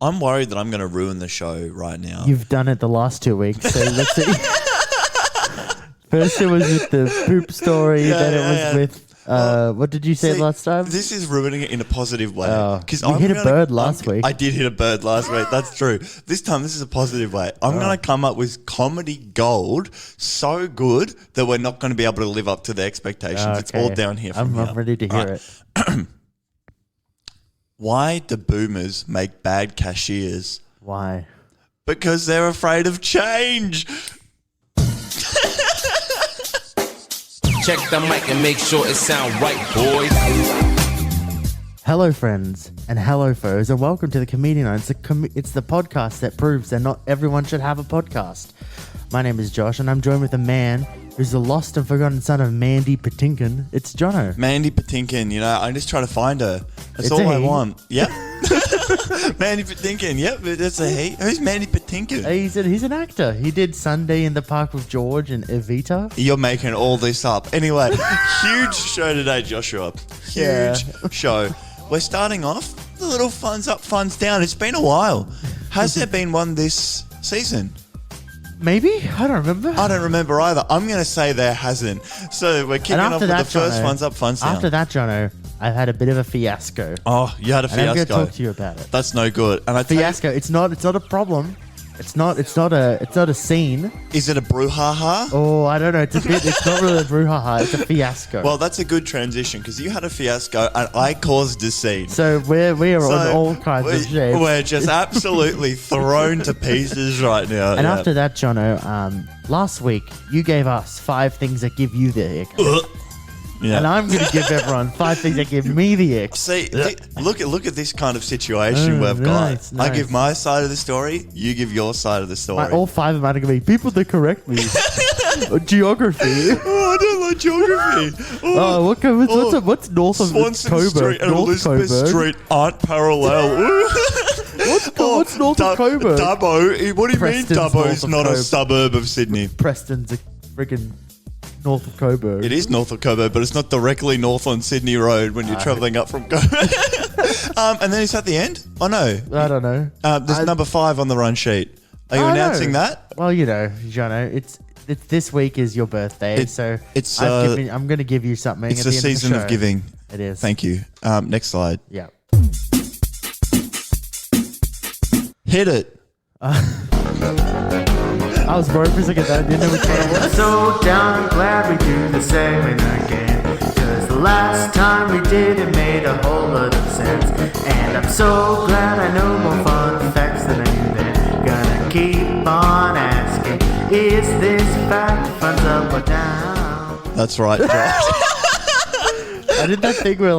I'm worried that I'm going to ruin the show right now. You've done it the last 2 weeks, so let's see. First it was with the poop story, then it was with, what did you say last time? This is ruining it in a positive way. You hit a bird last week. I did hit a bird last week. That's true. This time, this is a positive way. I'm going to come up with comedy gold so good that we're not going to be able to live up to the expectations. Okay. It's all down here from here. I'm ready to hear it. Why do boomers make bad cashiers? Why? Because they're afraid of change. Check the mic and make sure it sound right, boys. Hello, friends, and hello, foes, and welcome to the Comedian Line. It's the podcast that proves that not everyone should have a podcast. My name is Josh, and I'm joined with a man who's the lost and forgotten son of Mandy Patinkin. It's Jono. Mandy Patinkin, I just try to find her. That's all I want. Yep. Mandy Patinkin, yep, that's a he. Who's Mandy Patinkin? He's an actor. He did Sunday in the Park with George and Evita. You're making all this up. Anyway, huge show today, Joshua. Huge show. We're starting off the little funds up, funds down. It's been a while. Has there been one this season? Maybe? I don't remember. I don't remember either. I'm going to say there hasn't. So we're kicking off with the first funds up, funds down. After that, Jono, I've had a bit of a fiasco. Oh, you had a fiasco. And I'm going to talk to you about it. That's no good. And fiasco. It's not a problem. It's not a scene. Is it a brouhaha? Oh, I don't know. It's not really a brouhaha. It's a fiasco. Well, that's a good transition because you had a fiasco and I caused a scene. So we are on all kinds of shapes. We're just absolutely thrown to pieces right now. And after that, Jono, last week you gave us 5 things that give you the ick. Yeah. And I'm going to give everyone 5 things that give me the ick. See, look at this kind of situation we've got. Nice. I give my side of the story, you give your side of the story. All 5 of them are going to be people that correct me. Geography. Oh, I don't like geography. What's north of Swanson Coburg? Street and Elizabeth Street aren't parallel. What's north of Coburg? Dubbo. What do you Preston's mean Dubbo's not a suburb of Sydney? Preston's a friggin' north of Coburg. It is north of Coburg, but it's not directly north on Sydney Road when you're travelling up from Coburg. And then it's at the end? Oh, no. I don't know. There's number 5 on the run sheet. Are you announcing that? Well, Jono, it's this week is your birthday, so I'm going to give you something. It's a season of giving. It is. Thank you. Next slide. Yeah. Hit it. I was worried for a second that I didn't know which one it was. So damn glad we do the segment again, cause the last time we did it made a whole lot of sense. And I'm so glad I know more fun facts than I knew then. Gonna keep on asking, is this fact funds up or down? That's right, Josh. I did that thing where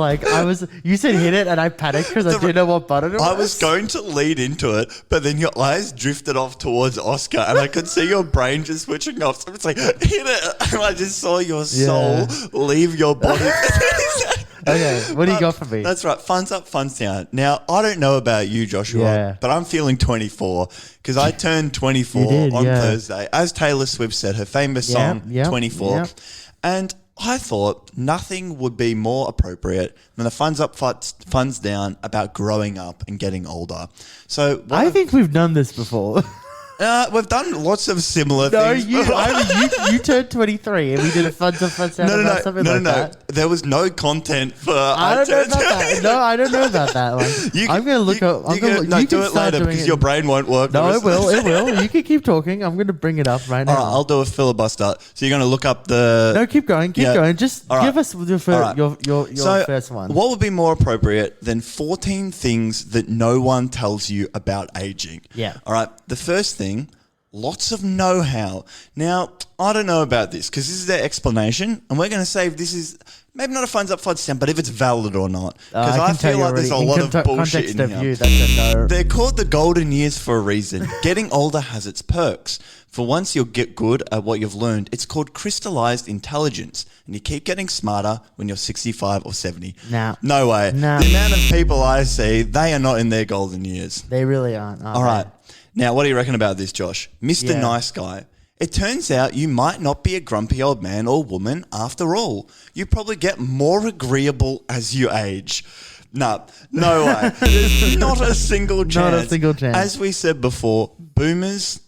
you said hit it and I panicked because I didn't know what button it was. I was going to lead into it, but then your eyes drifted off towards Oscar and I could see your brain just switching off. So it's like, hit it. And I just saw your soul leave your body. Okay, what do you got for me? That's right. Funds up, funds down. Now, I don't know about you, Joshua, but I'm feeling 24 because I turned 24 on Thursday. As Taylor Swift said, her famous song, 24. Yep. And I thought nothing would be more appropriate than the funds up, funds down about growing up and getting older. So I think we've done this before. We've done lots of similar things. You turned 23 and we did a funds up, funds down about something like that. There was no content for. I don't know about that. No, I don't know about that one. I'm going to look up. No, do it later because your brain won't work. No, it will. It will. You can keep talking. I'm going to bring it up right now. All right, I'll do a filibuster. So you're going to look up the. No, keep going. Keep going. Just give us your first one. What would be more appropriate than 14 things that no one tells you about aging? Yeah. All right. The first thing. Lots of know-how. Now, I don't know about this because this is their explanation, and we're going to say if this is maybe not a funds up, funds down, but if it's valid or not. Because I feel like there's a lot of bullshit in here. They're called the golden years for a reason. Getting older has its perks. For once you'll get good at what you've learned, it's called crystallized intelligence, and you keep getting smarter when you're 65 or 70. No way. The amount of people I see, they are not in their golden years. They really aren't. All right. Now, what do you reckon about this, Josh? Mr. Nice Guy. It turns out you might not be a grumpy old man or woman after all. You probably get more agreeable as you age. No way. There's not a single chance. Not a single chance. As we said before, boomers,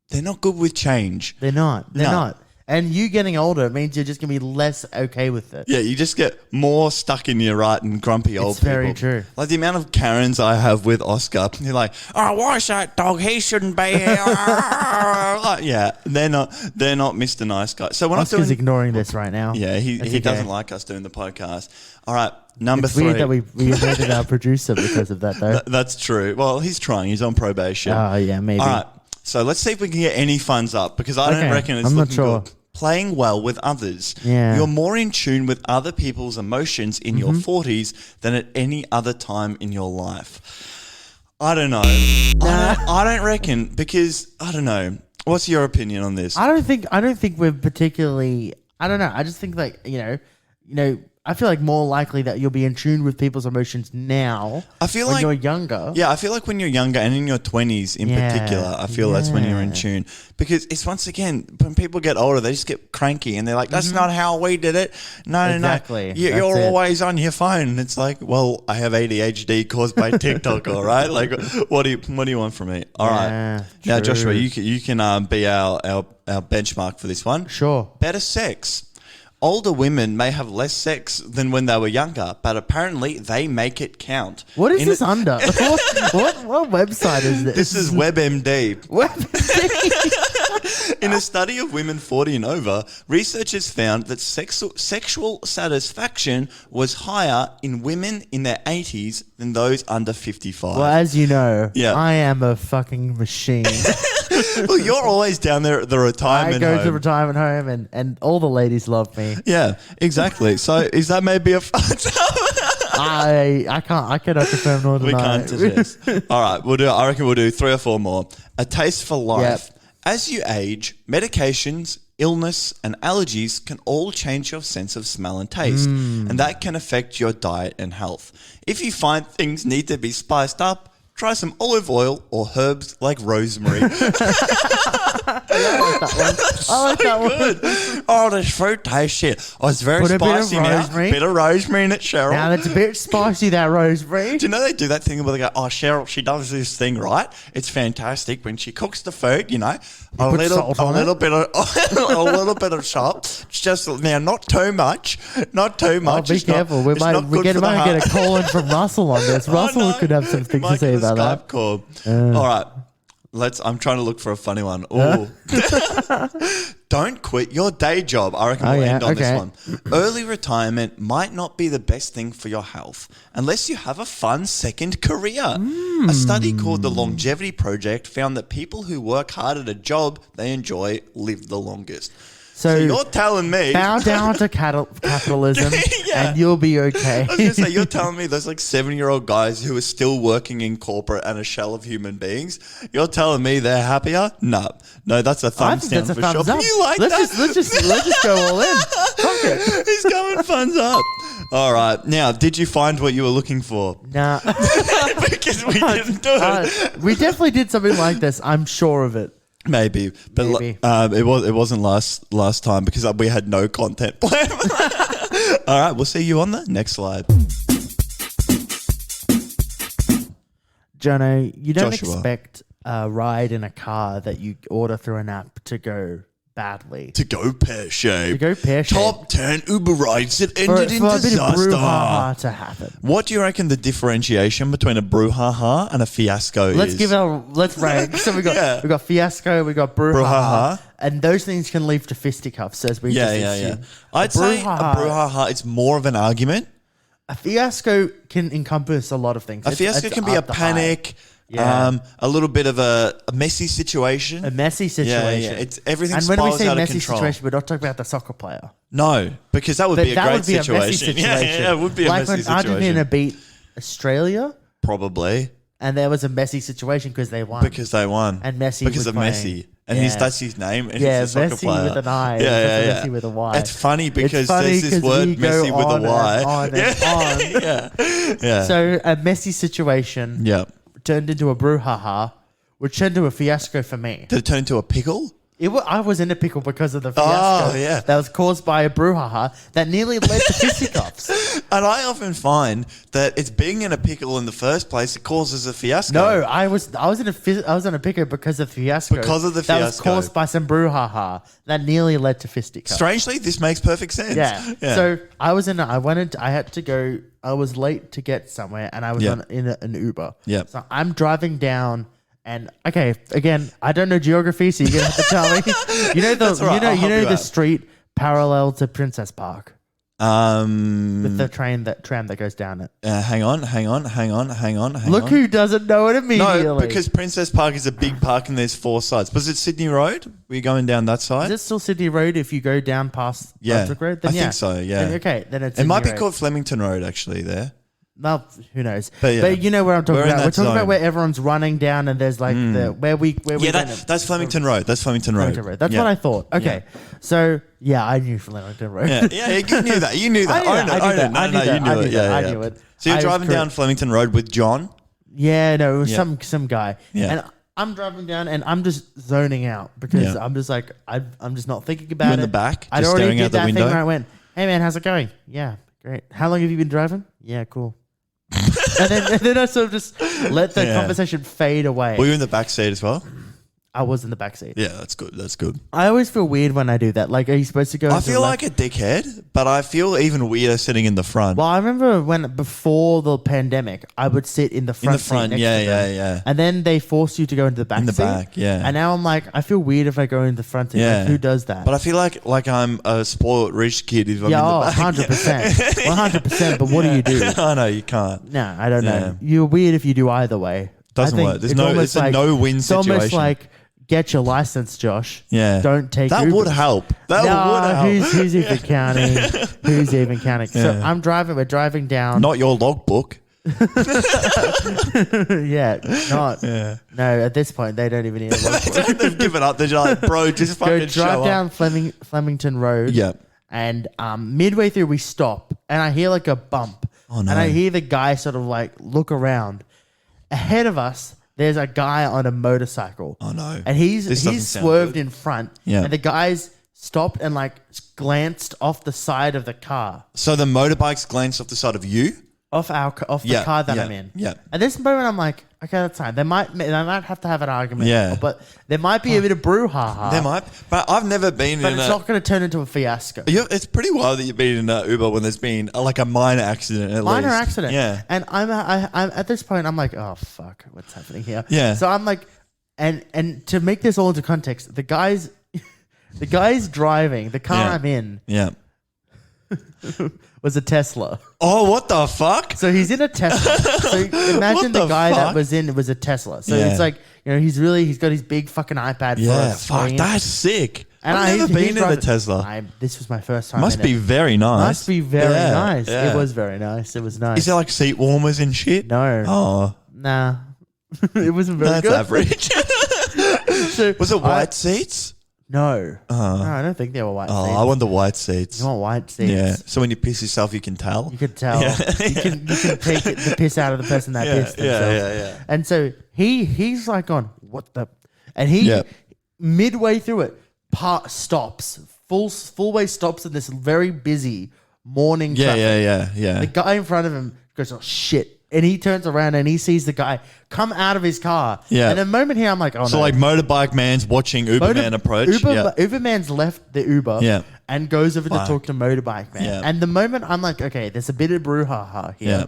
they're not good with change. They're not. They're not. And you getting older means you're just going to be less okay with it. Yeah, you just get more stuck in your right and grumpy old people. It's very true. Like the amount of Karens I have with Oscar, they're like, "Oh, why's that dog? He shouldn't be here." Like, yeah, they're not Mr. Nice Guy. So when Oscar's ignoring this right now. Yeah, he doesn't like us doing the podcast. All right, number 3. Weird that we invited our producer because of that, though. That's true. Well, he's trying. He's on probation. Oh, yeah, maybe. All right, so let's see if we can get any funds up because I don't reckon it's looking good. Playing well with others. Yeah. You're more in tune with other people's emotions in your 40s than at any other time in your life. I don't know. I don't reckon because I don't know. What's your opinion on this? I don't think we're particularly. I don't know. I just think like you know. I feel like more likely that you'll be in tune with people's emotions now. I feel when like you're younger. Yeah, I feel like when you're younger and in your 20s in particular, I feel that's when you're in tune. Because it's once again, when people get older, they just get cranky and they're like, that's not how we did it. No. Exactly. You're always on your phone. And it's like, well, I have ADHD caused by TikTok, all right? Like, what do you want from me? All right. Now, true. Joshua, you can be our benchmark for this one. Sure. Better sex. Older women may have less sex than when they were younger, but apparently they make it count. What is this under? What website is this? This is WebMD. WebMD. In a study of women 40 and over, researchers found that sexual satisfaction was higher in women in their 80s than those under 55. Well, as you know, Yeah. I am a fucking machine. Well, you're always down there at the retirement I go home. to the retirement home and all the ladies love me. Yeah, exactly. So is that maybe a fun I cannot confirm nor deny. We can't suggest. All right, I reckon we'll do 3 or 4 more. A taste for life. Yep. As you age, medications, illness, and allergies can all change your sense of smell and taste, and that can affect your diet and health. If you find things need to be spiced up, try some olive oil or herbs like rosemary. I like that one. Good. Oh, this fruit tastes shit. Oh, it's very spicy now. Bit of rosemary in it, Cheryl. Now that's a bit spicy, that rosemary. Do you know they do that thing where they go, oh, Cheryl, she does this thing, right? It's fantastic. When she cooks the food, a little bit of salt. It's just now, not too much. Not too much. Oh, be careful. We might get a call in from Russell on this. Russell could have some things to say about that. Call. All right. I'm trying to look for a funny one. Ooh. Don't quit your day job. I reckon we'll end on this one. Early retirement might not be the best thing for your health unless you have a fun second career. A study called the Longevity Project found that people who work hard at a job they enjoy live the longest. So you're telling me... Bow down to capitalism and you'll be okay. I was going to say, you're telling me those like 70-year-old guys who are still working in corporate and a shell of human beings, you're telling me they're happier? No, that's a thumbs down for sure. You like that? Let's just go all in. Fuck it. He's going thumbs up. All right. Now, did you find what you were looking for? Nah. Because we didn't do it. We definitely did something like this. I'm sure of it. Maybe, but it wasn't last time because we had no content plan. All right, we'll see you on the next slide. Jono, you don't expect a ride in a car that you order through an app to go badly. To go pear-shaped. Top 10 Uber rides that ended in disaster. For a bit of brouhaha to happen. What do you reckon the differentiation between a brouhaha and a fiasco Let's is? Let's rank. So we got fiasco, we got brouhaha, and those things can lead to fisty cuffs, as we just assumed. I'd say a brouhaha, it's more of an argument. A fiasco can encompass a lot of things. A fiasco can be a panic. Yeah. A little bit of a messy situation. A messy situation. Yeah. It's everything and spirals out of control. And when we say messy situation, we're not talking about the soccer player. No, because that would be a great situation. A messy situation. Yeah, it would be a messy situation. Like when Argentina beat Australia. Probably. And there was a messy situation because they won. And Messi because of playing. Messi. And that's his name. And yeah, he's a soccer Messi player. with an I. Messi with a Y. It's funny because there's this word Messi with a Y. Yeah. So a messy situation turned into a brouhaha, which turned into a fiasco for me. Did it turn into a pickle? I was in a pickle because of the fiasco that was caused by a brouhaha that nearly led to fisticuffs. And I often find that it's being in a pickle in the first place that causes a fiasco. No, I was in a pickle because of fiasco. Because of the that was fiasco. caused by some brouhaha that nearly led to fisticuffs. Strangely, this makes perfect sense. Yeah. So I was I was late to get somewhere, and I was in an Uber. Yeah. So I'm driving down. And okay, again, I don't know geography, so you're gonna have to tell me. You know That's right, I'll help you the out. street parallel to Princess Park with the tram that goes down it. Hang on. Look who doesn't know it immediately. No, because Princess Park is a big park and there's 4 sides. Was it Sydney Road? Were you going down that side? Is it still Sydney Road if you go down past Brunswick Road? Then I think so, yeah. Then it's It might be Sydney Road. called Flemington Road, actually, there. Well, who knows? But you know where I'm talking We're in about. that We're talking zone. about where everyone's running down, and there's like That's Flemington Road. That's Flemington Road. That's what I thought. Okay, so I knew Flemington Road. Yeah, you knew that. You knew that. You knew it. I knew it. So you're driving down Flemington Road with John? Yeah, no, it was some guy. Yeah. And I'm driving down and I'm just zoning out because I'm just like I'm just not thinking about it. You in the back, I'd just already staring did out the that window? thing where I went, "Hey man, how's it going?" Yeah, great. How long have you been driving? Yeah, cool. and then I sort of just let the conversation fade away. Were you in the back seat as well? I was in the back seat. Yeah, that's good. That's good. I always feel weird when I do that. Like, are you supposed to go? I feel like a dickhead, but I feel even weirder sitting in the front. Well, I remember before the pandemic, I would sit in the front. front, seat next to them. yeah. And then they forced you to go into the back. In the seat. back, yeah. And now I'm like, I feel weird if I go in the front seat. Like, who does that? But I feel like I'm a spoiled rich kid if I'm in the back. 100%. 100%. But what do you do? I know, you can't. No, I don't know. You're weird if you do either way. Doesn't work. It's a no-win situation. It's almost like, get your license, Josh. Yeah. Don't take that Ubers. would help. That would help. Who's even counting? Who's even counting? So we're driving down. Not your logbook. No, at this point, they don't even need a logbook. They've given up. They're just like, bro, just fucking drive show down up. Flemington Road. Yeah. And midway through, we stop, and I hear like a bump. Oh, no. And I hear the guy sort of like look around. Ahead of us, there's a guy on a motorcycle. Oh, no. And This doesn't he's sound swerved good. in front. Yeah. And the guy's stopped and like glanced off the side of the car. So the motorbike's glanced off the side of you? Off the car that I'm in. Yeah. At this moment, I'm like, okay, that's fine. They might have to have an argument. Yeah. But there might be a bit of brouhaha. There might. But I've never been But in it's a... not going to turn into a fiasco. It's pretty wild that you've been in an Uber when there's been like a minor accident at least. Accident. Yeah. And I'm at this point, I'm like, oh, fuck, what's happening here? Yeah. So I'm like, and to make this all into context, the guy's driving, the car I'm in Yeah. was a Tesla. Oh, what the fuck? So he's in a Tesla. So imagine What the the guy fuck? that was in was a Tesla. So Yeah. it's like, he's got his big fucking iPad for Yeah, a fuck, screen. that's sick. And I've never been he's in a driving- Tesla. This was my first time. Must in be it. very nice. Must be very Yeah, nice. yeah. It was very nice. It was nice. Is there like seat warmers and shit? No. Oh, Nah. It wasn't very that's good. average. So Was it white seats? No. No, I don't think they were white Oh, seats. I want the white seats. You want white seats? Yeah. So when you piss yourself, you can tell. You could tell. Yeah. You can take the piss out of the person that pissed themselves. yeah. And so he's like on what the, and he midway through it stops full way stops in this very busy morning traffic. Yeah. The guy in front of him goes, oh shit. And he turns around and he sees the guy come out of his car. Yeah. And the moment here, I'm like, oh So no. like motorbike man's watching Uberman approach. Uberman's left the Uber and goes over to talk to motorbike man. Yeah. And the moment I'm like, okay, there's a bit of brouhaha here. Yeah.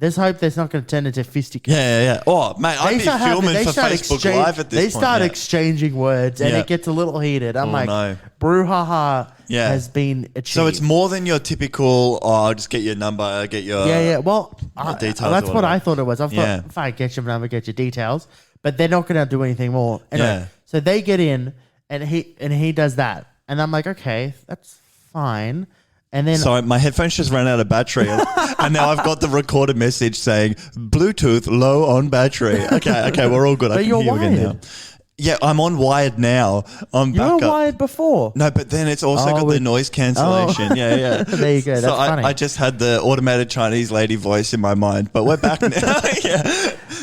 Let's hope that's not going to turn into Fisty Cuffs. Yeah. Oh, mate, I'd be filming for Facebook Live at this They point. start yeah. exchanging words and Yeah. it gets a little heated. I'm like, no. brouhaha Yeah. has been achieved. So it's more than your typical, I'll just get your number, get your... Yeah. Well, details that's or what I whatever. thought it was. I thought, Yeah. fine, get your number, get your details. But they're not going to do anything more. Anyway, Yeah. So they get in and he does that. And I'm like, okay, that's fine. And then Sorry, my headphones just ran out of battery. And now I've got the recorded message saying, Bluetooth low on battery. Okay, we're all good. I But can you're hear you again now. wired. Yeah, I'm on wired now. I'm you were back up. wired before. No, but then it's also got the noise cancellation. Yeah. There you go. That's So funny. I just had the automated Chinese lady voice in my mind, but we're back now.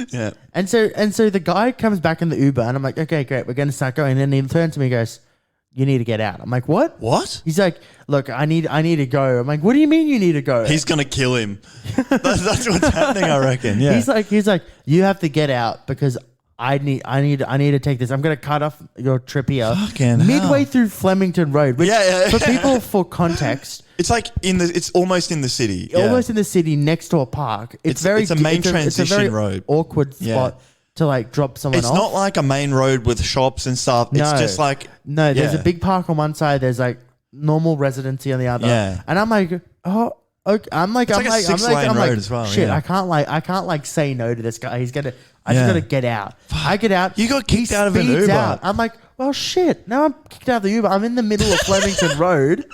Yeah. And so the guy comes back in the Uber and I'm like, okay, great, we're going to start going. And then he turns to me and goes, you need to get out. I'm like, what? What? He's like, look, I need to go. I'm like, what do you mean you need to go? He's gonna kill him. That's what's happening, I reckon. Yeah. He's like, you have to get out because I need to take this. I'm gonna cut off your trip here. Fucking midway hell. through Flemington Road. Which, for people, for context, it's like it's almost in the city. Almost in the city, next to a park. It's a main transition it's a very road. Awkward spot to like drop someone off. It's not like a main road with shops and stuff. No. It's just like there's a big park on one side. There's like normal residency on the other. Yeah. And I'm like, oh, okay. I'm like, a 6-lane road as well. Shit, Yeah. I can't like say no to this guy. I just gotta get out. I get out. You got kicked out of an speeds Uber. out. I'm like, well, shit. Now I'm kicked out of the Uber. I'm in the middle of Flemington Road.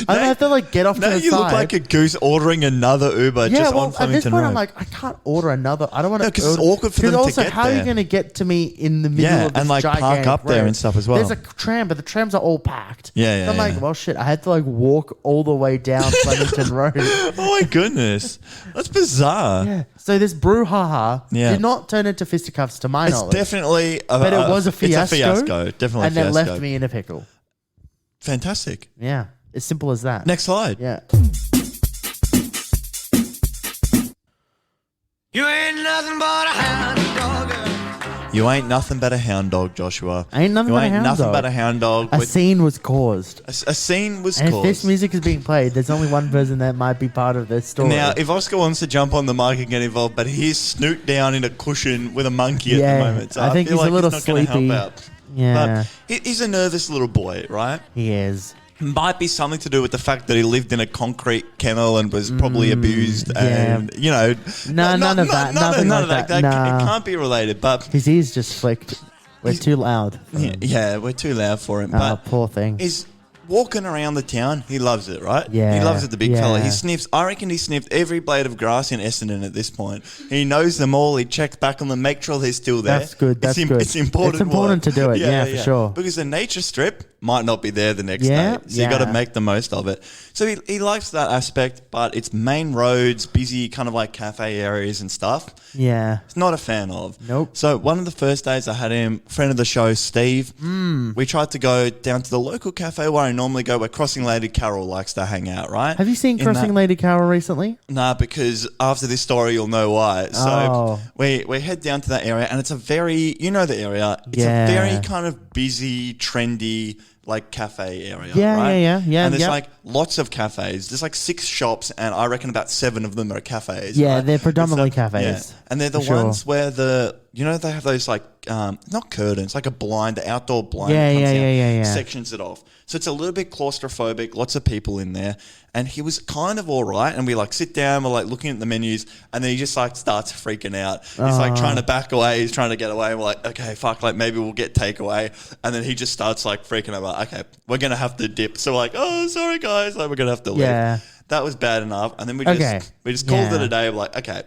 I have to like get off to the side. You look like a goose ordering another Uber just on Flemington at this point, Road. I'm like, I can't order another. I don't want to. because it's awkward for them to also, get how there. are you going to get to me in the middle of this and like park gigantic up there road? and stuff as well. There's a tram, but the trams are all packed. Yeah, So I'm like, well, shit. I had to like walk all the way down Flemington Road. Oh my goodness, that's bizarre. Yeah. So this brouhaha did not turn into fisticuffs to my knowledge. It's definitely, but it was a fiasco. It's a fiasco, definitely. And then left me in a pickle. Fantastic. Yeah, as simple as that. Next slide. Yeah. You ain't nothing but a hound dog. You ain't nothing but a hound dog, Joshua. Ain't nothing but a hound dog. But a hound dog. A scene was caused. A scene was and caused. if this music is being played, there's only one person that might be part of this story. Now, if Oscar wants to jump on the mic and get involved, but he's snoot down in a cushion with a monkey at the moment. So I think feel he's like a little he's not gonna sleepy. help out. Yeah. But he's a nervous little boy, right? He is. Might be something to do with the fact that he lived in a concrete kennel and was probably abused, and none of that. Nothing none like of that. Nah. It can't be related. But his ears just flicked. We're too loud. yeah, we're too loud for him. Oh, But poor thing. he's walking around the town. He loves it, right? Yeah, he loves it. The big yeah. fella. He sniffs. I reckon he sniffed every blade of grass in Essendon at this point. He knows them all. He checks back on them, make sure they're still there. That's good. That's good. It's important. It's important to do it. Yeah, for sure. Because the nature strip might not be there the next Yeah, day, so you got to make the most of it. So he likes that aspect, but it's main roads, busy kind of like cafe areas and stuff. Yeah. He's not a fan of. Nope. So one of the first days I had him, friend of the show, Steve, we tried to go down to the local cafe where I normally go, where Crossing Lady Carol likes to hang out, right? Have you seen Crossing Lady Carol recently? Nah, because after this story, you'll know why. So we head down to that area, and it's a very, you know the area, it's a very kind of busy, trendy, like cafe area, right? Yeah. And there's like lots of cafes. There's like 6 shops, and I reckon about 7 of them are cafes. Yeah, right? they're predominantly cafes. Yeah. And they're the ones where they have those like, not curtains, like a blind, the outdoor blind comes out, sections it off. So it's a little bit claustrophobic, lots of people in there. And he was kind of all right. And we like sit down, we're like looking at the menus, and then he just like starts freaking out. He's like trying to back away, he's trying to get away. And we're like, okay, fuck, like maybe we'll get takeaway. And then he just starts like freaking out, like, okay, we're going to have to dip. So we're like, oh, sorry guys, like we're going to have to leave. Yeah. That was bad enough. And then we just called it a day. We're like, okay,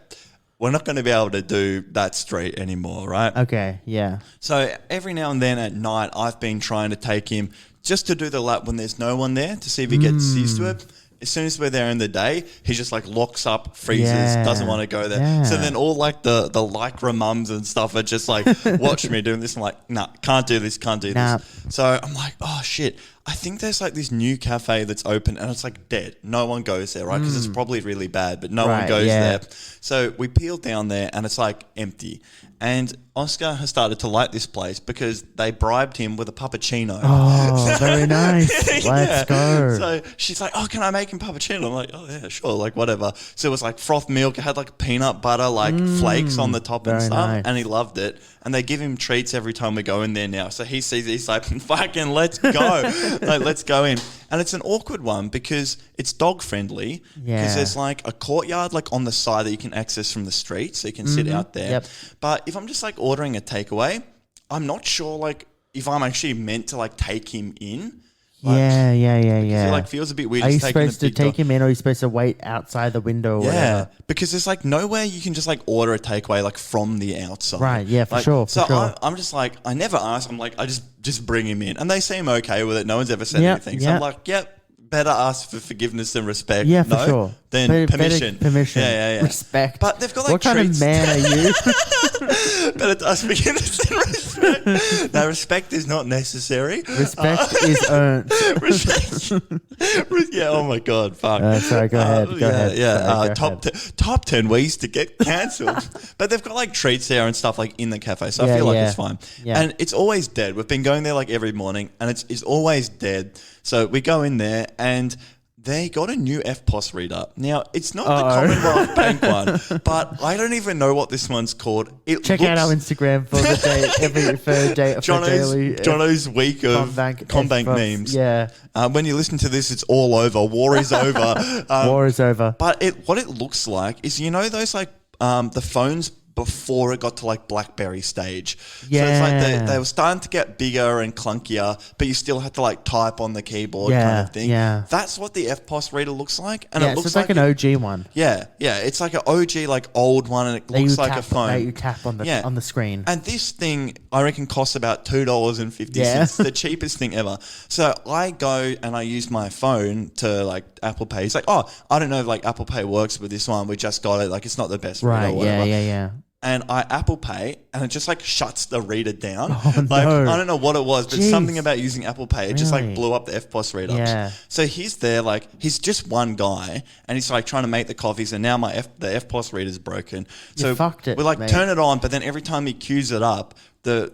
we're not going to be able to do that street anymore, right? Okay, yeah. So every now and then at night, I've been trying to take him just to do the lap when there's no one there to see if he gets used to it. As soon as we're there in the day, he just like locks up, freezes, doesn't want to go there. Yeah. So then all like the lycra mums and stuff are just like, watch me doing this. I'm like, nah, can't do this, can't do this. So I'm like, oh shit. I think there's like this new cafe that's open and it's like dead. No one goes there, right? Because it's probably really bad, but no one goes there. So we peel down there and it's like empty. And Oscar has started to like this place because they bribed him with a puppuccino. Oh, very nice. Let's go. So she's like, oh, can I make him puppuccino? I'm like, oh, yeah, sure, like whatever. So it was like froth milk. It had like peanut butter, like flakes on the top and stuff. Nice. And he loved it. And they give him treats every time we go in there now. So he sees it, he's like, fucking let's go. Like, let's go in. And it's an awkward one because it's dog friendly. Yeah. Because there's like a courtyard like on the side that you can access from the street. So you can sit out there. Yep. But if I'm just like ordering a takeaway, I'm not sure like if I'm actually meant to like take him in. Like, yeah. It like feels a bit weird. Are you just taking supposed to take him in, or are you supposed to wait outside the window? Or whatever? Because there's like nowhere you can just like order a takeaway like from the outside. Right, yeah, for like, sure. So I'm just like, I never ask. I'm like, I just bring him in, and they seem okay with it. No one's ever said anything. So I'm like, yep, better ask for forgiveness and respect. Yeah, for sure. Than permission. Permission. Yeah. Respect. But they've got like what kind of man are you? better to ask forgiveness and respect. No, respect is not necessary. Respect is earned. Yeah. Oh my God. Fuck. Sorry. Go ahead. Go ahead. Yeah. Sorry, go Top 10 ways to get cancelled. But they've got like treats there and stuff like in the cafe, so I feel like it's fine. Yeah. And it's always dead. We've been going there like every morning, and it's always dead. So we go in there and they got a new FPOS reader. Now, it's not the Commonwealth Bank one, but I don't even know what this one's called. Check out our Instagram for the day, Jono's week of Combank memes. Yeah. When you listen to this, it's all over. War is over. War is over. But what it looks like is, those like the phones before it got to like BlackBerry stage. Yeah. So it's like they were starting to get bigger and clunkier, but you still had to like type on the keyboard kind of thing. Yeah. That's what the FPOS reader looks like. And it looks it's like an OG one. Yeah. It's like an OG, like old one, and it looks like a phone. That you tap on the screen. And this thing, I reckon, costs about $2.50. Yeah. The cheapest thing ever. So I go and I use my phone to like Apple Pay. It's like, oh, I don't know if like Apple Pay works with this one. We just got it. Like, it's not the best reader or whatever. Yeah. And I Apple Pay, and it just like shuts the reader down. Oh, like no. I don't know what it was, but something about using Apple Pay, it just like blew up the FPOS reader. Yeah. So he's there, like he's just one guy, and he's like trying to make the coffees, and now the FPOS reader's broken. So you fucked it, we like mate. turn it on, but then every time he queues it up, the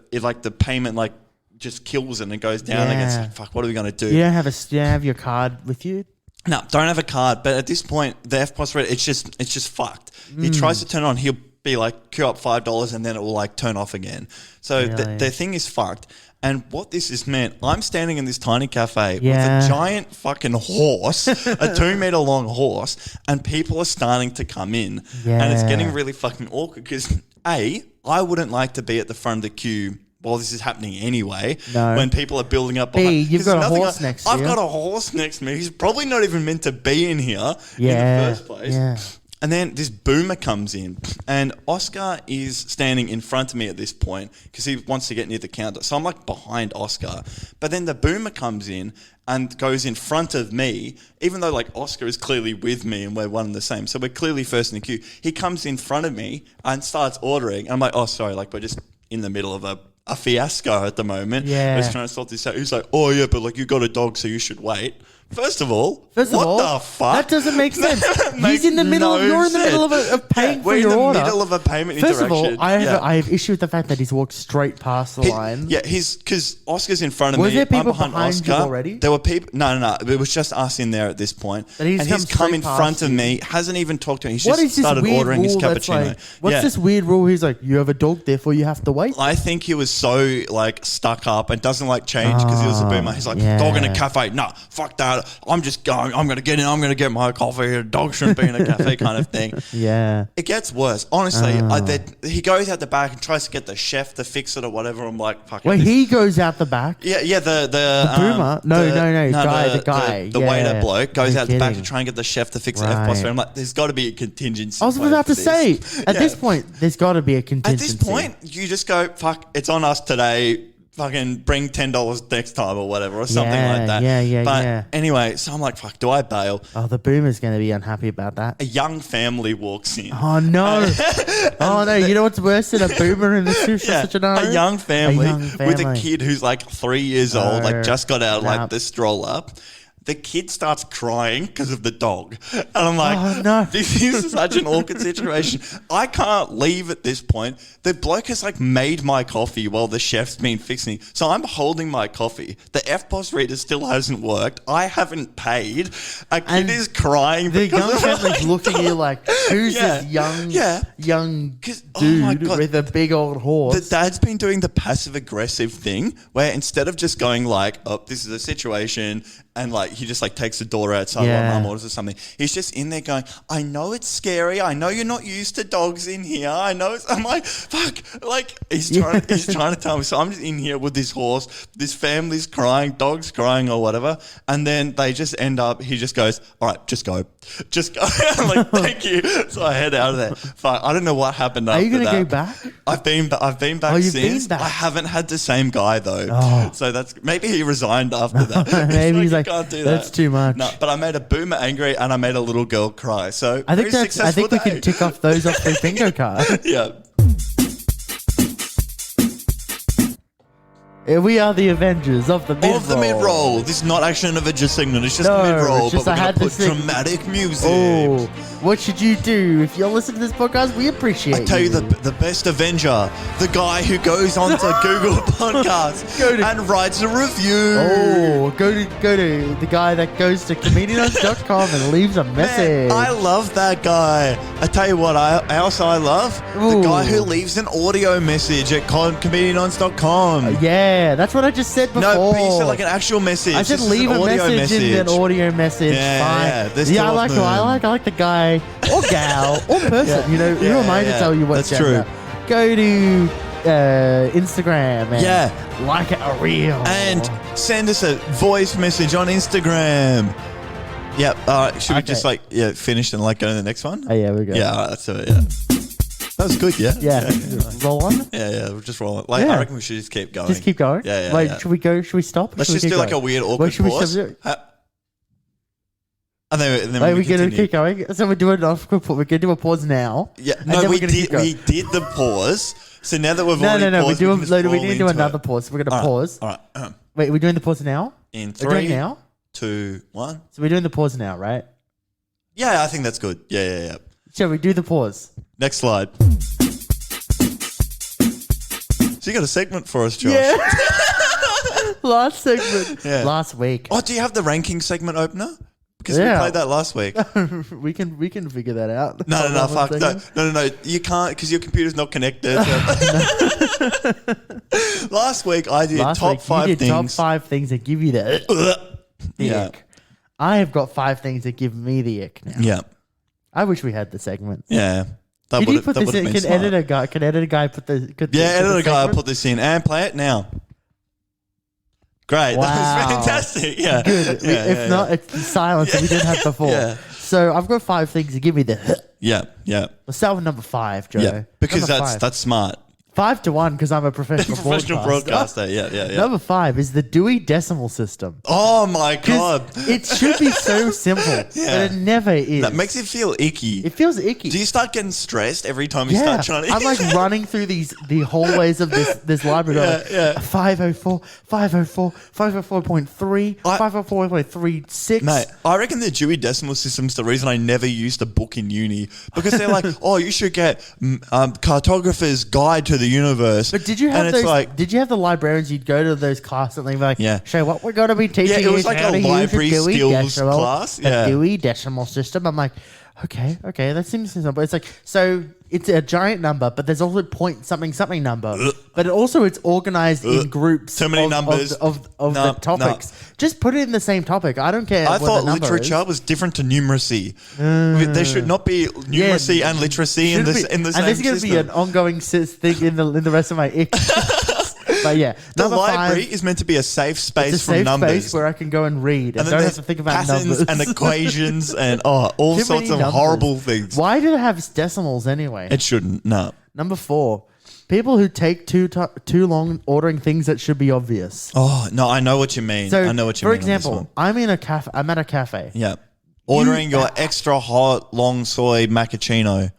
payment like just kills it and it goes down again. It's like, fuck, what are we gonna do? You don't have your card with you? No, don't have a card. But at this point, the FPOS reader, it's just fucked. He tries to turn it on, he'll be like queue up $5 and then it will like turn off again. So the thing is fucked. And what this has meant, I'm standing in this tiny cafe with a giant fucking horse, a 2 meter long horse, and people are starting to come in. Yeah. And it's getting really fucking awkward because I wouldn't like to be at the front of the queue while this is happening anyway. No. When people are building up behind. You've got a horse next to you. I've got a horse next to me. He's probably not even meant to be in here in the first place. Yeah. And then this boomer comes in, and Oscar is standing in front of me at this point because he wants to get near the counter. So I'm like behind Oscar. But then the boomer comes in and goes in front of me, even though like Oscar is clearly with me and we're one and the same. So we're clearly first in the queue. He comes in front of me and starts ordering. And I'm like, oh, sorry, like we're just in the middle of a fiasco at the moment. Yeah. We're just trying to sort this out. He's like, oh yeah, but like you got a dog, so you should wait. First of all, what the fuck? That doesn't make sense. You're in the middle of paying for your order. We're in the middle of a payment interaction. First of all, I have issue with the fact that he's walked straight past the line. Yeah, because Oscar's in front of me. Was there people I'm behind Oscar. You already? There were people. No. It was just us in there at this point. And he's come in front of me, hasn't even talked to me. He's just started ordering his cappuccino. Like, what's this weird rule? He's like, you have a dog, therefore you have to wait. I think he was so like stuck up and doesn't like change because he was a boomer. He's like, dog in a cafe. No, fuck that. I'm just going. I'm going to get in. I'm going to get my coffee. A dog shouldn't be in a cafe kind of thing. Yeah. It gets worse. Honestly, he goes out the back and tries to get the chef to fix it or whatever. I'm like, fuck it. Wait, he goes out the back? Yeah, the boomer? The guy. The waiter bloke goes out the back to try and get the chef to fix the FPOS. I'm like, there's got to be a contingency. I was about to say, at this point, there's got to be a contingency. At this point, you just go, fuck, it's on us today. Fucking bring $10 next time or whatever or something like that. But anyway, so I'm like, fuck, do I bail? Oh, the boomer's going to be unhappy about that. A young family walks in. Oh, no. You know what's worse than a boomer in the sushi scenario? A young family with a kid who's like 3 years old, like just got out of like the stroller. The kid starts crying because of the dog. And I'm like, oh, no. This is such an awkward situation. I can't leave at this point. The bloke has like made my coffee while the chef's been fixing it. So I'm holding my coffee. The FPOS reader still hasn't worked. I haven't paid. A kid is crying. The young family's looking at you like, who's this young dude with a big old horse? The dad's been doing the passive aggressive thing where instead of just going like, oh, this is a situation, and like he just like takes the door outside while mum orders or something. He's just in there going, I know it's scary. I know you're not used to dogs in here. I know. I'm like, fuck. Like he's trying to tell me. So I'm just in here with this horse. This family's crying, dog's crying or whatever. And then they just end up. He just goes, all right, just go. I'm like, thank you. So I head out of there. Fuck. I don't know what happened after that. Are you going to go back? I've been back since. I haven't had the same guy though. So that's maybe he resigned after that. Maybe he's like, can't do that. That's too much. No, but I made a boomer angry and I made a little girl cry. So I think we can tick off those off the bingo card. Yeah. We are the Avengers of the mid-roll. Of the mid-roll. This is not actually an Avengers segment. It's just mid-roll, but we're going to put dramatic music. Oh, what should you do? If you're listening to this podcast, we appreciate I tell you the best Avenger, the guy who goes onto Google Podcasts and writes a review. Oh, go to the guy that goes to comedians.com and leaves a message. Man, I love that guy. I tell you what, I love the guy who leaves an audio message at comedians.com. Yeah, that's what I just said before. No, but you said like an actual message. I said leave a message in an audio message. Yeah, fine. Yeah, I like the guy or gal or person. Who am I to tell you what's true. Go to Instagram and like a reel and send us a voice message on Instagram. Yep. All right. Should we just finish and go to the next one? Oh yeah, we go. Yeah. All right, let's do it. Yeah. That was good, yeah? Yeah. Roll on? Yeah, we'll just roll it. I reckon we should just keep going. Just keep going? Yeah. Wait, should we go? Should we stop? Let's just do like a weird awkward pause. And then we're going to keep going? So we're doing an awkward pause. We're going to do a pause now. Yeah, no, we did the pause. So now that we've already paused, we need to do another pause. We're going to pause. All right. Wait, we're doing the pause now? In 3, now? 2, 1. So we're doing the pause now, right? Yeah, I think that's good. Yeah. Shall we do the pause? Next slide. So you got a segment for us, Josh? Yeah. Last segment. Yeah. Last week. Oh, do you have the ranking segment opener? Because we played that last week. we can figure that out. No, fuck. No. You can't because your computer's not connected. Last week I did top 5 things. Top 5 things that give you the ick. I have got 5 things that give me the ick now. Yeah. I wish we had the segment. Yeah. Can editor guy put the editor guy put this in and play it now. Great. Wow. That was fantastic. Yeah. Good. If not, it's the silence that we didn't have before. Yeah. So I've got 5 things to give me the Yeah. Let's start with number 5, Joe. Yeah. Because that's smart. 5-1 because I'm a professional broadcaster. Yeah. Number 5 is the Dewey Decimal System. Oh my God. It should be so simple, but it never is. That makes it feel icky. It feels icky. Do you start getting stressed every time you start trying to... I'm like running through the hallways of this library. 504, 504, 504.3, 504.36. Mate, I reckon the Dewey Decimal System's the reason I never used a book in uni. Because they're like, oh, you should get Cartographer's Guide to the Universe. But did you have did you have the librarians? You'd go to those constantly, like, show what we're going to be teaching. Yeah, it was like a library skills class. The Dewey Decimal System. I'm like, okay, that seems simple. It's like, so it's a giant number, but there's also point something number. But it's organized in groups. Too many numbers of the topics. Just put it in the same topic. I don't care. I thought literature was different to numeracy. There should not be numeracy and literacy in the same system. And this is going to be an ongoing thing in the rest of my ick. But yeah, the library is meant to be a safe space from numbers. Space where I can go and read and don't have to think about patterns numbers and equations and all sorts of horrible things. Why do it have decimals anyway? It shouldn't. No. Number 4. People who take too long ordering things that should be obvious. Oh no, I know what you mean. So, I know what you mean. For example, I'm at a cafe. Yeah. Ordering your extra hot long soy macchiato.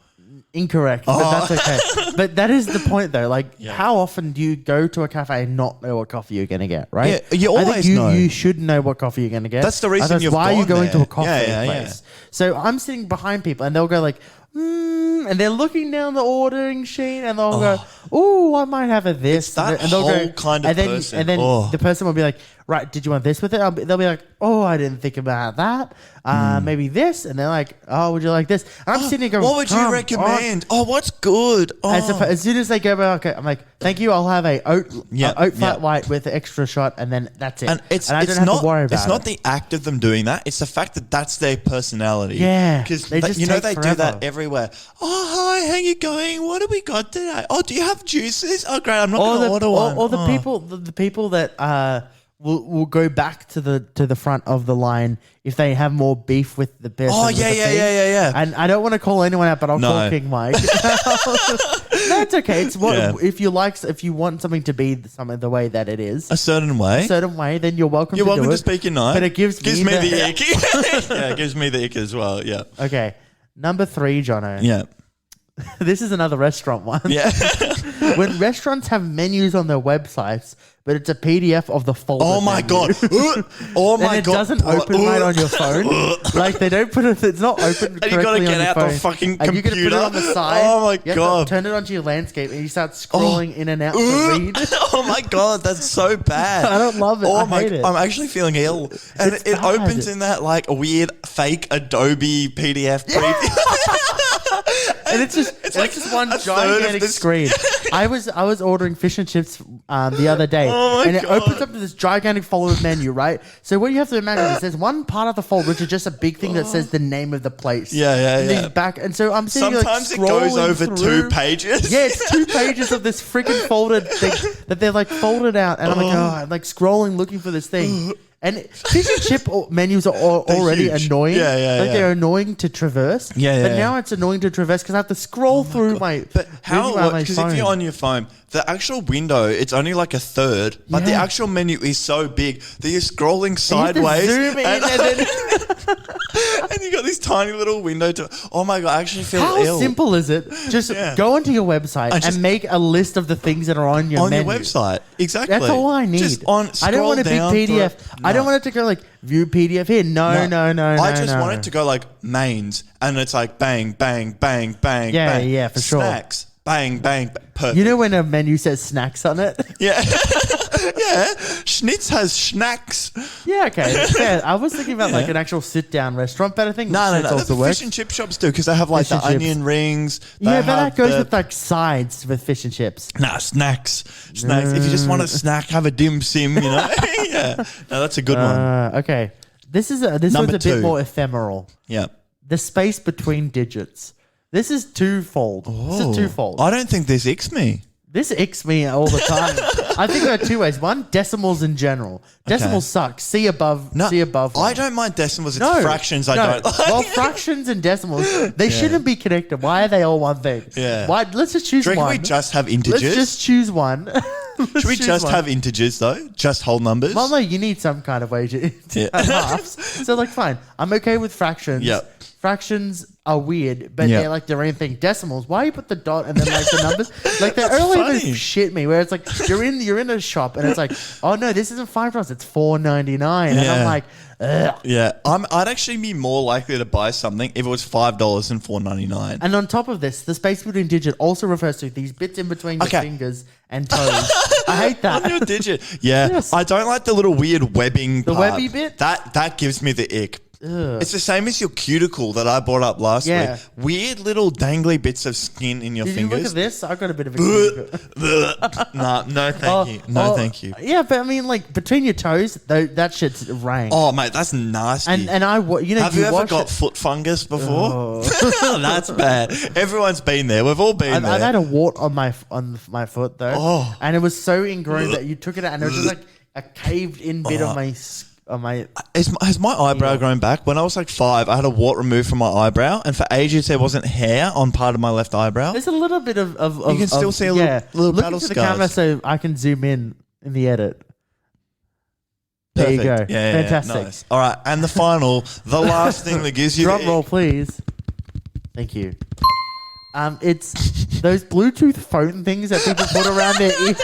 Incorrect, but that's okay. But that is the point, though. Like, how often do you go to a cafe and not know what coffee you're going to get, right? Yeah, you always know. You should know what coffee you're going to get. That's the reason you've why gone you're going there. to a coffee place. Yeah. So I'm sitting behind people, and they'll go like, and they're looking down the ordering sheet, and they'll go, "Oh, I might have this." It's that and they'll whole go, kind of person. And then the person will be like, "Right, did you want this with it?" They'll be like, "Oh, I didn't think about that. Maybe this." And they're like, "Oh, would you like this?" And I'm sitting there going, "What would you recommend? What's good?" As soon as they go, okay, I'm like, "Thank you. I'll have a oat flat white with an extra shot, and then that's it." And I don't have to worry about it. It's not the act of them doing that; it's the fact that that's their personality. Yeah, because they do that everywhere. Oh, hi, how you going? What have we got today? Oh, do you have juices? Oh, great, I'm not going to order one. Or the people that will go back to the front of the line if they have more beef with the person. Oh, yeah. And I don't want to call anyone out, but I'll call King Mike. No, No, it's okay. It's what Yeah. if you want something to be something the way that it is, A certain way. then you're welcome. You're to welcome do to it. speak your night. But it gives me me the ick. Yeah, it gives me the ick as well. Yeah. Okay, number 3, Jono. Yeah. This is another restaurant one. Yeah. When restaurants have menus on their websites, but it's a PDF of the folded Oh my menu. god. Oh And my it god. doesn't open right on your phone. Like they don't put it. It's not open correctly And you gotta on get your out phone. the fucking And you gotta put it computer. on the side. Oh my You have to God. turn it onto your landscape, and you start scrolling in and out to read. Oh my god, that's so bad. I don't love it. Oh I my, hate it. I'm actually feeling ill, and It's it bad. opens in that like a weird fake Adobe PDF preview. And it's just like one a third of gigantic this- screen. I was ordering fish and chips the other day, Oh my and it God. opens up to this gigantic folded menu, right? So what you have to imagine is there's one part of the fold which is just a big thing that says the name of the place. Yeah, yeah, and yeah. these back, and so I'm sitting Sometimes like it goes scrolling over through. 2 pages. Yeah, it's 2 pages of this freaking folded thing that they're like folded out, and I'm like, I'm like scrolling looking for this thing. And fish and chip menus are already huge. annoying. Yeah, yeah, Like yeah. they're annoying to traverse. Yeah, But yeah, now yeah. it's annoying to traverse because I have to scroll through my. But how? my Because if phone. you're on your phone, the actual window it's only like a third, but the Yeah. actual menu is so big that you're scrolling You have to sideways. zoom in and then. and you got this tiny little window to. Oh my god, I actually feel How ill. simple is it? Just Yeah. go onto your website and just- make a list of the things that are on your on menu. your website, exactly. That's all I need. Just on. I don't want a big scroll down PDF. through- I don't No. want it to go like view PDF here. No. I just no. want it to go like mains, and it's like bang, bang, bang, bang, Yeah, bang. yeah, for sure. Snacks, bang, bang, perfect. You know when a menu says snacks on it? Yeah, yeah. Schnitz has snacks. Yeah, okay. Yeah, I was thinking about like an actual sit-down restaurant, but I think No. Schnitz also The works. fish and chip shops do because they have like Fish the and chips. onion rings. Yeah, they but that have goes the- with like sides with fish and chips. Nah, snacks. If you just want a snack, have a dim sim. You know. Yeah. No, that's a good one. Okay. This one's Number a 2. bit more ephemeral. Yeah. The space between digits. This is twofold. This is twofold. I don't think this icks me. This icks me all the time. I think there are 2 ways. One, decimals in general. Decimals suck. See above. No, See above. I don't mind decimals. It's No, fractions I no. don't like. Well, fractions and decimals, they shouldn't be connected. Why are they all one thing? Yeah. Why? Let's just choose Do you reckon one. we just have integers? Let's just choose one. Should we just have integers though? Just whole numbers? Well, no, you need some kind of way to Yeah. have halves. So, like, fine. I'm okay with fractions. Yep. Fractions are weird, but Yep. they're like their own thing. Decimals, why you put the dot and then like the numbers? Like they That's always funny. shit me where it's like you're in a shop and it's like, oh no, this isn't $5, it's $4.99, and I'm Yeah. like, ugh. Yeah, I'd actually be more likely to buy something if it was $5 and $4.99. And on top of this, the space between digit also refers to these bits in between your Okay. fingers and toes. I hate that. On your digit. Yeah, Yes. I don't like the little weird webbing. The part. webby bit? That gives me the ick. It's the same as your cuticle that I brought up last Yeah. week. Weird little dangly bits of skin in your Did you look fingers. at this? I've got a bit of a Nah, no, thank you. No, thank you. Yeah, but I mean, like between your toes, that shit's rank. Oh, mate, that's nasty. and you know, Have you ever wash got it. foot fungus before? That's bad. Everyone's been there. We've all been there. I've had a wart on my foot though, Oh. and it was so ingrown that you took it out, and it was just like a caved in bit Oh. of my. Has my eyebrow grown back? When I was like 5, I had a wart removed from my eyebrow, and for ages there wasn't hair on part of my left eyebrow. There's a little bit of You can still see a little Look battle into the scars. camera so I can zoom in the edit. There you go. Perfect. Yeah, Fantastic. nice. All right, and the final, the last thing that gives you Drum the roll, please. Thank you. It's those Bluetooth phone things that people put around their ear,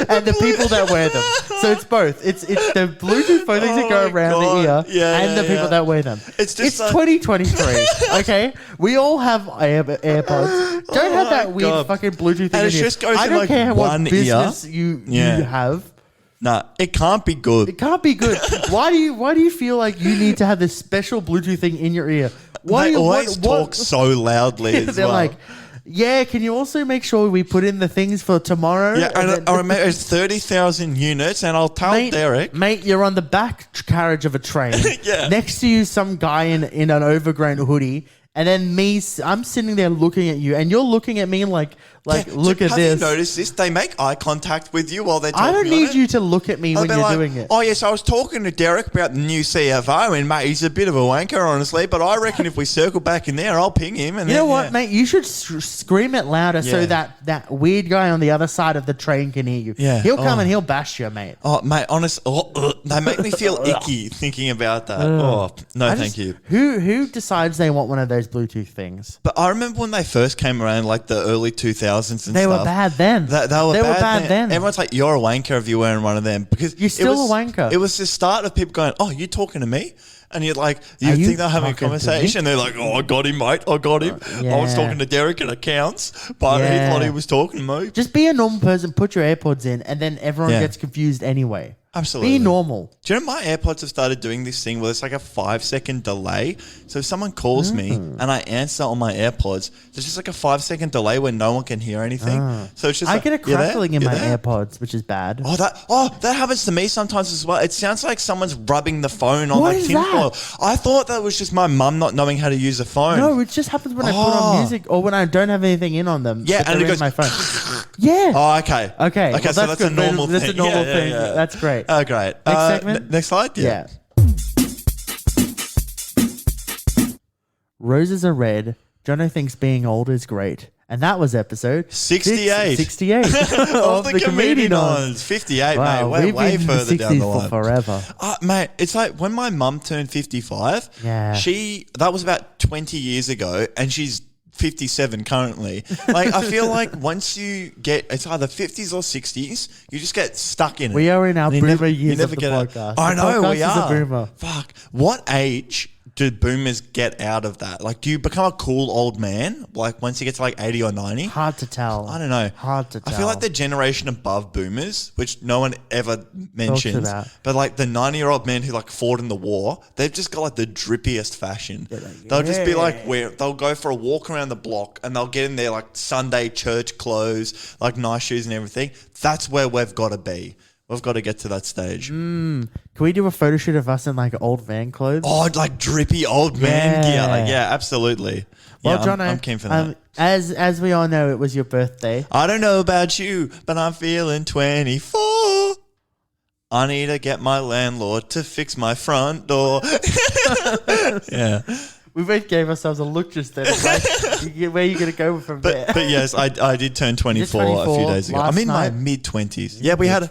and the people that wear them. So it's both. It's the Bluetooth phone things that go Oh my around the ear, God. Yeah, and the yeah, people yeah. that wear them. It's just like- 2023. Okay, we all have AirPods. Don't have that my weird God. fucking Bluetooth thing. And it in just here. goes I in, don't like, care what one ear. business you have. Nah, it can't be good. It can't be good. Why do you feel like you need to have this special Bluetooth thing in your ear? Why They do you, always talk so loudly as They're well. like, yeah, can you also make sure we put in the things for tomorrow? Yeah, and then- I remember it's 30,000 units, and I'll tell Derek. Mate, you're on the back carriage of a train. Yeah. Next to you, some guy in an overgrown hoodie. And then I'm sitting there looking at you, and you're looking at me like Like, look at have this. Have you noticed this? They make eye contact with you while they're talking. I don't need you to look at me when you're like, doing it. Oh, yes, I was talking to Derek about the new CFO, and, mate, he's a bit of a wanker, honestly, but I reckon if we circle back in there, I'll ping him. And you know what, mate? You should scream it louder so that weird guy on the other side of the train can hear you. Yeah. He'll come and he'll bash you, mate. Oh, mate, honestly, they make me feel icky thinking about that. Thank you. Who decides they want one of those Bluetooth things? But I remember when they first came around, like the early 2000s and stuff. They were bad then. They were bad then. Everyone's like, you're a wanker if you're wearing one of them. Because you're still a wanker. It was the start of people going, oh, you talking to me? And you're like, you think they're having a conversation. They're like, oh, I got him, mate. I got him. I was talking to Derek at accounts, but he thought he was talking to me. Just be a normal person, put your AirPods in, and then everyone gets confused anyway. Absolutely. Be normal. Do you know my AirPods have started doing this thing where it's like a 5-second delay? So if someone calls me and I answer on my AirPods, there's just like a 5-second delay where no one can hear anything. So it's just I get a crackling in my AirPods, which is bad. That happens to me sometimes as well. It sounds like someone's rubbing the phone on like tinfoil. I thought that was just my mum not knowing how to use a phone. No, it just happens when I put on music or when I don't have anything in on them. Yeah, and it goes my phone. Yeah. Oh, okay. Okay. Well, so that's a normal thing. That's a normal thing. Yeah. That's great. Oh, great. Next segment? Next slide? Yeah. Roses are red. Jono thinks being old is great. And that was episode 68. 68 of the Comedians. 58, wow, mate. We're way further down the line. Forever. Mate, it's like when my mum turned 55, that was about 20 years ago, and she's 57 currently. Like, I feel like once you get, it's either 50s or 60s, you just get stuck in it. We are in our boomer years of the podcast. I know, we are. The boomer. Fuck. What age do boomers get out of that? Like, do you become a cool old man, like, once you get to, like, 80 or 90? Hard to tell. I don't know. Hard to tell. I feel like the generation above boomers, which no one ever mentions, but, like, the 90-year-old men who, like, fought in the war, they've just got, like, the drippiest fashion. They'll just be, like, they'll go for a walk around the block and they'll get in their, like, Sunday church clothes, like, nice shoes and everything. That's where we've got to be. We've got to get to that stage. Can we do a photo shoot of us in like old van clothes? Oh, like drippy old man gear. Like, yeah, absolutely. Well, yeah, Jono, I'm keen for that. As we all know, it was your birthday. I don't know about you, but I'm feeling 24. I need to get my landlord to fix my front door. Yeah. We both gave ourselves a look just then. Like, where are you going to go from there? But yes, I did turn 24 a few days ago. I'm in my mid-20s. Yeah, we had a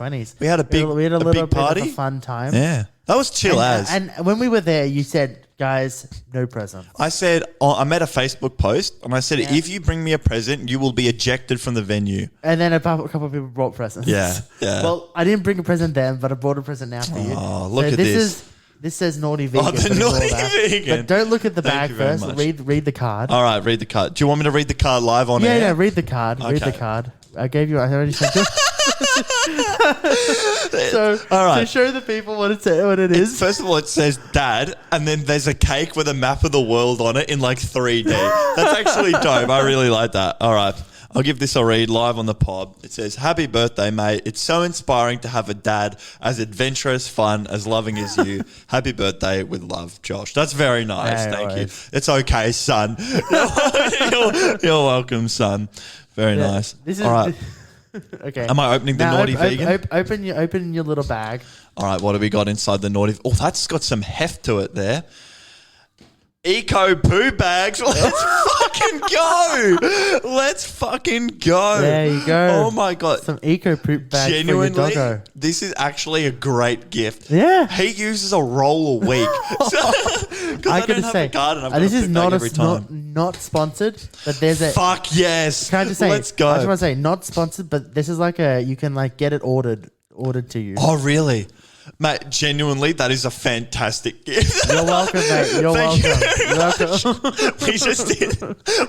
big party. Bit of a fun time. Yeah. That was chill And when we were there, you said, guys, no present. I said, I made a Facebook post and I said, if you bring me a present, you will be ejected from the venue. And then a couple of people brought presents. Yeah. Well, I didn't bring a present then, but I brought a present now for you. Oh, look at this. This says naughty vegan. Oh, the naughty vegan. But don't look at the bag first. Read the card. All right, read the card. Do you want me to read the card live on air? Yeah, read the card. Okay. Read the card. I already sent it. So, all right. To show the people what it is. First of all, it says Dad, and then there's a cake with a map of the world on it in like 3D. That's actually dope. I really like that. All right. I'll give this a read live on the pod. It says, happy birthday, mate. It's so inspiring to have a dad as adventurous, fun, as loving as you. Happy birthday with love, Josh. That's very nice. Thank you. It's okay, son. You're welcome, son. Very nice. All right. Okay. Am I opening the naughty vegan? Open your little bag. All right. What have we got inside the naughty? Oh, that's got some heft to it there. Eco poo bags. Let's fucking go. Let's fucking go. There you go. Oh my God. Some eco poop bags. Genuinely, for your doggo. This is actually a great gift. Yeah. He uses a roll a week. I gotta say, this is not sponsored, but there's a. Fuck yes. Can I just say? Let's go. I just want to say, not sponsored, but this is like you can like get it ordered to you. Oh really? Mate, genuinely, that is a fantastic gift. You're welcome, mate. You're welcome. We just did.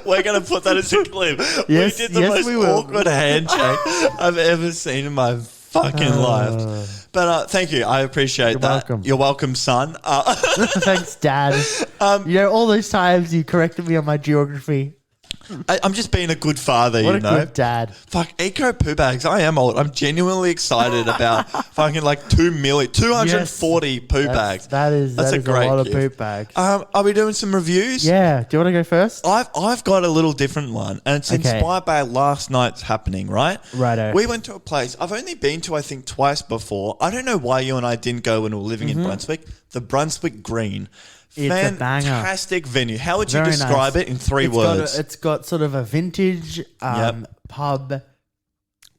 We're going to put that as a clip. Yes, we did the most awkward handshake I've ever seen in my fucking life. But thank you. I appreciate that. Welcome. You're welcome, son. Thanks, Dad. All those times you corrected me on my geography. I'm just being a good father, What you a know. good dad. Fuck, eco poo bags. I am old. I'm genuinely excited about fucking like 240 poo bags. That is a lot of gift. poop bags. Are we doing some reviews? Yeah. Do you want to go first? I've got a little different one, and it's Okay. inspired by last night's happening, right? Righto. We went to a place I've only been to, I think, twice before. I don't know why you and I didn't go when we were living in Brunswick. The Brunswick Green. It's a banger. Fantastic venue. How would you Very describe nice. it in three words? It's got sort of a vintage pub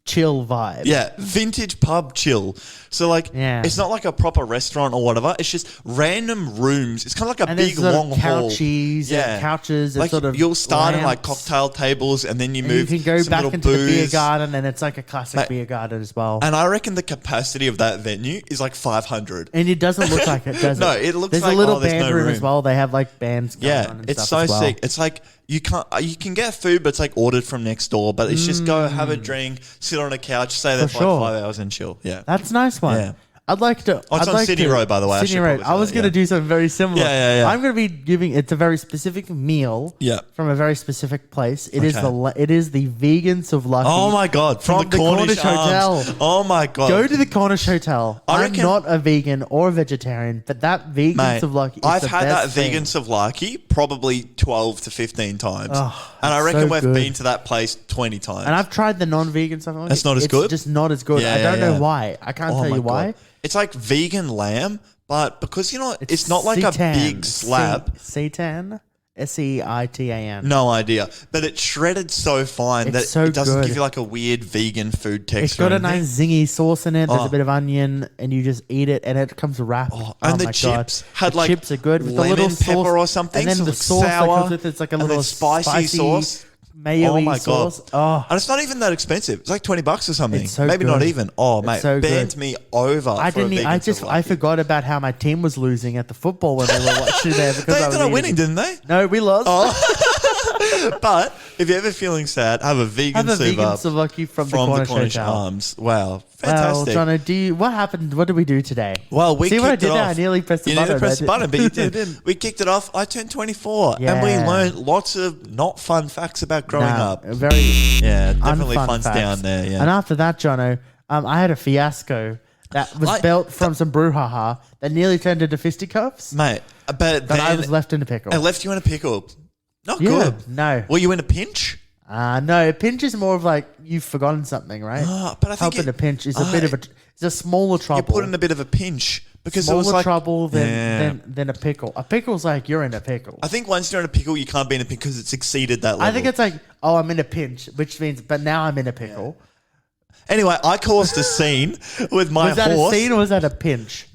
chill vibe. Yeah, vintage pub chill. So it's not like a proper restaurant or whatever. It's just random rooms. It's kind of like a big long hall. Couches and couches. Like sort of you'll start in like lamps. cocktail tables and then you And move. you can go some back little into the beer booze. garden, and it's like a classic beer garden as well. And I reckon the capacity of that venue is like 500. And it doesn't look like it, does it? No, it looks there's like, a little there's band no room room. as well. They have like bands going on Yeah, and it's stuff so as well. sick. It's like you can get food, but it's like ordered from next door. But it's just go have a drink, sit on a couch, stay there for sure. like 5 hours and chill. Yeah, That's a nice one. Yeah. I'd like to. Oh, it's I'd on like Sydney to- Road, by the way. I Sydney should Road. probably I was say going to that, do something very similar. Yeah. I'm going to be giving. It's a very specific meal. Yeah. From a very specific place. It is the Vegans of Lucky. Oh my god, from the Cornish Hotel. Arms. Oh my god, Go to the Cornish Hotel. I I'm reckon- not a vegan or a vegetarian, but that Vegans Mate, of Lucky is I've the had that best thing. vegan souvlaki probably 12 to 15 times. Oh, and I it's reckon so we've good. been to that place 20 times. And I've tried the non-vegan stuff. That's not as good? It's just not as good. Yeah, I don't yeah. know why. I can't Oh tell my you why. God. It's like vegan lamb, but because it's not like a seitan. big slab. Seitan? Seitan. No idea. But it's shredded so fine It's that so it doesn't good. give you like a weird vegan food texture. It's got or a anything. nice zingy sauce in it. There's Oh. a bit of onion, and you just eat it, and it comes wrapped. Oh, and the my chips God. had the like chips are good with the lemon little pepper sauce, or something, and then so the it's sauce that sour, comes with it's like a and little then spicy sauce. mayo-y Oh my sauce. god! Oh, And it's not even that expensive. It's like $20 or something. It's so Maybe good. not even. Oh It's mate, so good. banned me over. I for a didn't. vegan I souvlaki. forgot about how my team was losing at the football when we were watching there because They I was ended up eating. winning, didn't they? No, we lost. But if you're ever feeling sad, have a vegan Have a vegan souva souvlaki from the Cornish Hotel. Arms. Wow, Well, fantastic. Jono, what happened? What did we do today? Well, we see what I kicked did it there? off. I nearly pressed the You button. nearly pressed the button, but you I didn't. We kicked it off. I turned 24, and we Yeah. learned lots of not fun facts about growing Nah, up. Very Yeah, definitely unfun fun's facts. down there. Yeah. And after that, Jono, I had a Fiasco that was built from some brouhaha that nearly turned into Fisty Cuffs. Mate, but But then I was left in a pickle. I left you in a pickle. Not Yeah, good. no. Were you in a pinch? No, a pinch is more of like you've forgotten something, right? But I think helping a pinch is a bit of it's a smaller trouble. You put in a bit of a pinch because it smaller was like trouble than, Yeah. than a pickle. A pickle's like you're in a pickle. I think once you're in a pickle, you can't be in a pickle because it's exceeded that level. I think it's like, oh, I'm in a pinch, which means, but now I'm in a pickle. Anyway, I caused a scene with my Was that horse. a scene or was that a pinch?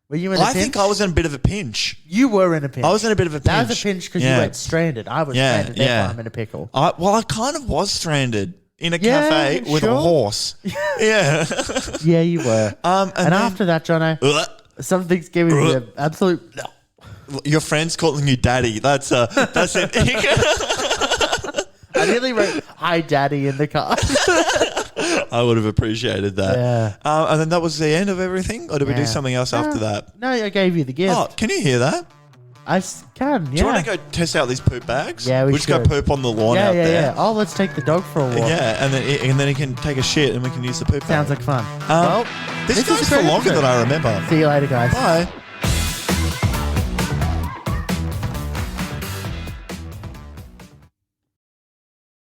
Were you in a pinch? I think I was in a bit of a pinch. You were in a pinch. I was in a bit of a pinch. That was a pinch because you went stranded. I was stranded. Therefore, I'm in a pickle. I kind of was stranded in a Yeah, cafe with a sure. horse. Yeah. Yeah, you were. and and then- after that, Jono, something's giving me an absolute. Your friend's calling you daddy. That's it. I nearly wrote "Hi, Daddy" in the car. I would have appreciated that. Yeah. And then that was the end of everything, or did we do Yeah. something else after that? No, I gave you the gift. Oh, can you hear that? Can. Yeah. Do you want to go test out these poop bags? Yeah, we We'll just go should. poop on the lawn Yeah, out yeah, there. yeah. Oh, let's take the dog for a walk. Yeah, and then he can take a shit and we can use the poop Sounds bag. like fun. This goes is a for great longer episode. than I remember. See you later, guys. Bye.